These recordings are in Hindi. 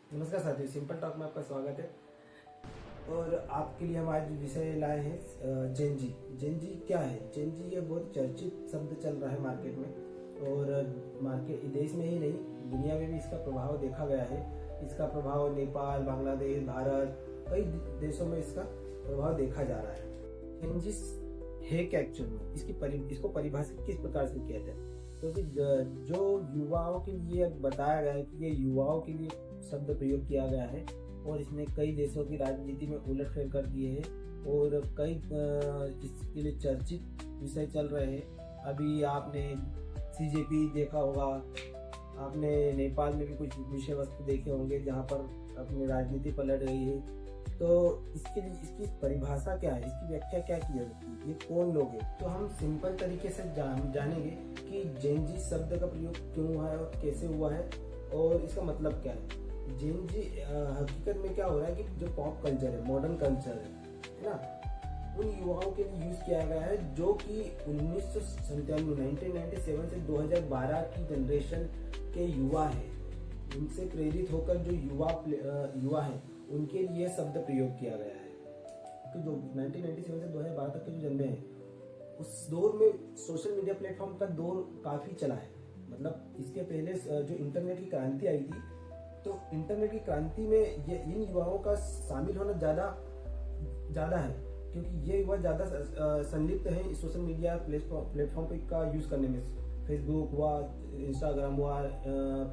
नमस्कार साथियों, सिंपल टॉक में आपका स्वागत है। और आपके लिए हम आज विषय लाए हैं जेनजी। जेनजी क्या है? जेनजी ये बहुत चर्चित शब्द चल रहा है मार्केट में, और मार्केट देश में ही नहीं दुनिया में भी इसका प्रभाव देखा गया है। इसका प्रभाव नेपाल, बांग्लादेश, भारत, कई देशों में इसका प्रभाव देखा जा रहा है। जेनजी है क्या एक्चुअल में? इसको परिभाषित किस प्रकार से किया जाए? क्योंकि जो युवाओं के लिए बताया गया है कि ये युवाओं के लिए शब्द प्रयोग किया गया है, और इसने कई देशों की राजनीति में उलटफेर कर दिए है, और कई इसके लिए चर्चित विषय चल रहे हैं। अभी आपने सीजेपी देखा होगा, आपने नेपाल में भी कुछ विषय वस्तु देखे होंगे जहाँ पर अपनी राजनीति पलट गई है। तो इसके लिए इसकी परिभाषा क्या है, इसकी व्याख्या क्या की जाती है, ये कौन लोग हैं? तो हम सिंपल तरीके से जानेंगे कि जेनजी शब्द का प्रयोग क्यों हुआ है और कैसे हुआ है, और इसका मतलब क्या है। जेनजी हकीकत में क्या हो रहा है कि जो पॉप कल्चर है, मॉडर्न कल्चर है ना, उन युवाओं के लिए यूज किया गया है जो कि 1997 से 2012 की जनरेशन के युवा है। उनसे प्रेरित होकर जो युवा है उनके लिए शब्द प्रयोग किया गया है। तो जो 1997 से 2012 तक के जो जन्मे हैं, उस दौर में सोशल मीडिया प्लेटफॉर्म का दौर काफी चला है। मतलब इसके पहले जो इंटरनेट की क्रांति आई थी, तो इंटरनेट की क्रांति में ये इन युवाओं का शामिल होना ज्यादा है, क्योंकि ये युवा ज्यादा संलिप्त है सोशल मीडिया प्लेटफॉर्म पे का यूज करने में। फेसबुक हुआ, इंस्टाग्राम हुआ,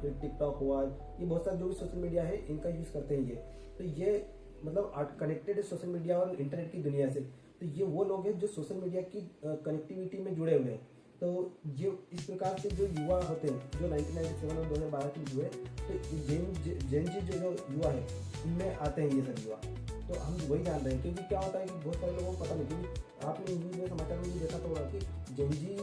फिर टिकटॉक हुआ, ये बहुत सारे जो भी सोशल मीडिया है इनका यूज करते हैं ये। तो ये मतलब कनेक्टेड है सोशल मीडिया और इंटरनेट की दुनिया से। तो ये वो लोग हैं जो सोशल मीडिया की कनेक्टिविटी में जुड़े हुए हैं। तो ये इस प्रकार से जो युवा होते हैं जो 1997 और 2012 के हुए, तो जेनजी जो युवा है इनमें आते हैं ये सब युवा। तो हम वही जान रहे हैं, क्योंकि क्या होता है कि बहुत सारे लोगों को पता नहीं, क्योंकि आपने न्यूज में समाचार में देखा तो होगा कि जेनजी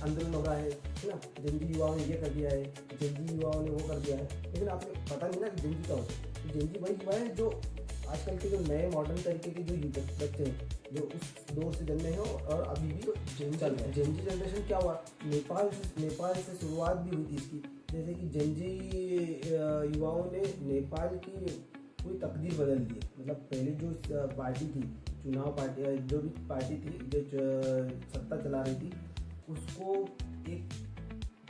आंदोलन हो रहा है ना, जेनजी युवाओं ने ये कर दिया है, जेनजी युवाओं ने वो कर दिया है, लेकिन आपने पता नहीं ना कि जेनजी क्या होता है। जेनजी वही युवा है जो आजकल के जो नए मॉडर्न तरीके के जो बच्चे हैं, जो उस दौर से जन्मे हैं और अभी भी तो चल रहे हैं। जेनजी जनरेशन क्या हुआ, नेपाल से शुरुआत भी हुई थी इसकी। जैसे कि जेनजी युवाओं ने नेपाल की पूरी तकदीर बदल दी। मतलब पहले जो पार्टी थी, चुनाव पार्टी, जो भी पार्टी थी जो सत्ता चला रही थी, उसको एक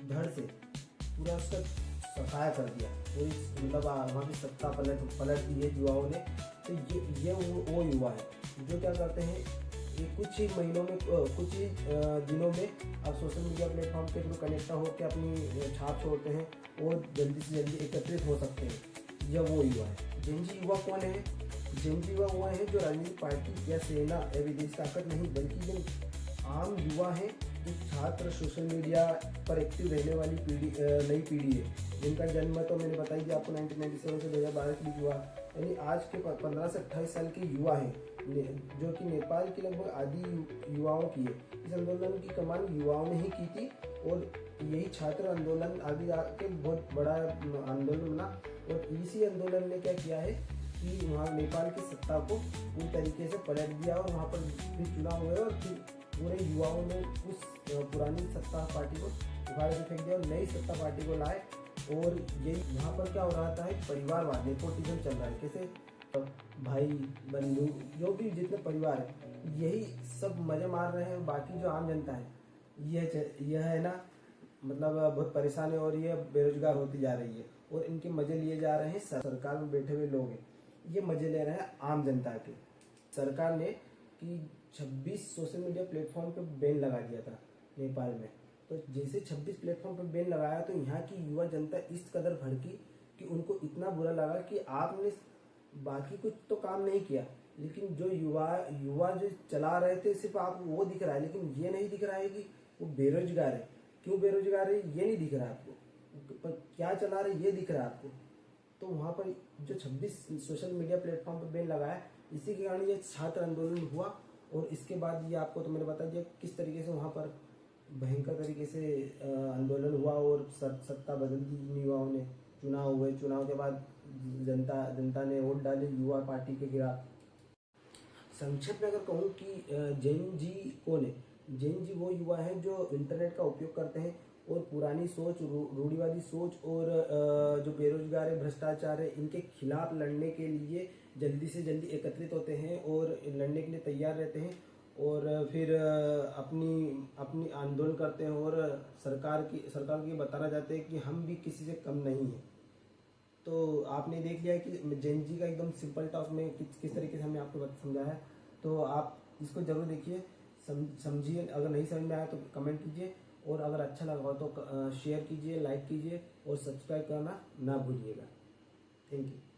धड़ से पूरा उसका सफाया कर दिया। पूरी मतलब वहाँ की सत्ता पलट दी है युवाओं ने। तो ये वो युवा है जो क्या करते हैं, ये कुछ ही महीनों में, कुछ ही दिनों में अब सोशल मीडिया प्लेटफॉर्म के थ्रू कनेक्ट होकर अपनी छाप छोड़ते हैं और जल्दी से जल्दी एकत्रित हो सकते हैं। यह वो युवा है। जेनजी युवा कौन है? जेनजी युवा वो है जो राजनीतिक पार्टी या सेना या विदेशी ताकत नहीं, बल्कि जो आम युवा है, जो छात्र, सोशल मीडिया पर एक्टिव रहने वाली नई पीढ़ी है, जिनका जन्म तो मैंने बताई कि आपको 1997 से 2012 के बीच हुआ। यानी आज के 15 से 28 साल के युवा हैं, जो कि नेपाल की लगभग आधी युवाओं की है। इस आंदोलन की कमान युवाओं ने ही की थी, और यही छात्र आंदोलन आगे जाके बहुत बड़ा आंदोलन बना। और इसी आंदोलन ने क्या किया है कि वहाँ नेपाल की सत्ता को पूरी तरीके से पलट दिया, और वहाँ पर फिर चुनाव हुए, और फिर पूरे युवाओं ने उस पुरानी सत्ता पार्टी को उखाड़ के फेंक दिया और नई सत्ता पार्टी को लाए। और यही यहाँ पर क्या हो रहा था, एक परिवारवाद, नेपोटिज्म चल रहा है। कैसे भाई बंधु जो भी जितने परिवार है, यही सब मजे मार रहे हैं। बाकी जो आम जनता है यह है ना, मतलब बहुत परेशान है, और ये बेरोजगार होती जा रही है, और इनके मजे लिए जा रहे हैं। सरकार में बैठे हुए लोग हैं, ये मजे ले रहे हैं आम जनता के। सरकार ने कि 26 सोशल मीडिया प्लेटफॉर्म पे बैन लगा दिया था नेपाल में। तो जैसे 26 प्लेटफॉर्म पे बैन लगाया, तो यहाँ की युवा जनता इस कदर भड़की कि उनको इतना बुरा लगा कि आपने बाकी कुछ तो काम नहीं किया, लेकिन जो युवा जो चला रहे थे सिर्फ आप वो दिख रहा है, लेकिन ये नहीं दिख रहा है कि वो बेरोजगार है। क्यों बेरोजगार है ये नहीं दिख रहा है आपको, पर क्या चला रहे ये दिख रहा है आपको। तो वहाँ पर जो 26 सोशल मीडिया प्लेटफॉर्म पर बैन लगाया, इसी के कारण ये छात्र आंदोलन हुआ। और इसके बाद ये आपको तो मैंने बता दिया किस तरीके से वहाँ पर भयंकर तरीके से आंदोलन हुआ, और सत्ता बदल दी इन युवाओं ने। चुनाव हुए, चुनाव के बाद जनता ने वोट डाले युवा पार्टी के खिलाफ। संक्षेप में अगर कहूँ कि जेन जी कौन है, जेन जी वो युवा है जो इंटरनेट का उपयोग करते हैं और पुरानी सोच, रूढ़िवादी सोच और जो बेरोजगार है, भ्रष्टाचार है, इनके खिलाफ लड़ने के लिए जल्दी से जल्दी एकत्रित होते हैं और लड़ने के लिए तैयार रहते हैं और फिर अपनी अपनी आंदोलन करते हैं और सरकार को ये बताना चाहते हैं कि हम भी किसी से कम नहीं हैं। तो आपने देख लिया कि जेन जी का एकदम सिंपल टॉक में किस तरीके से हमने आपको समझाया। तो आप इसको जरूर देखिए, समझिए। अगर नहीं समझ में आया तो कमेंट कीजिए और अगर अच्छा लगा हो तो शेयर कीजिए, लाइक कीजिए और सब्सक्राइब करना ना भूलिएगा। Thank you.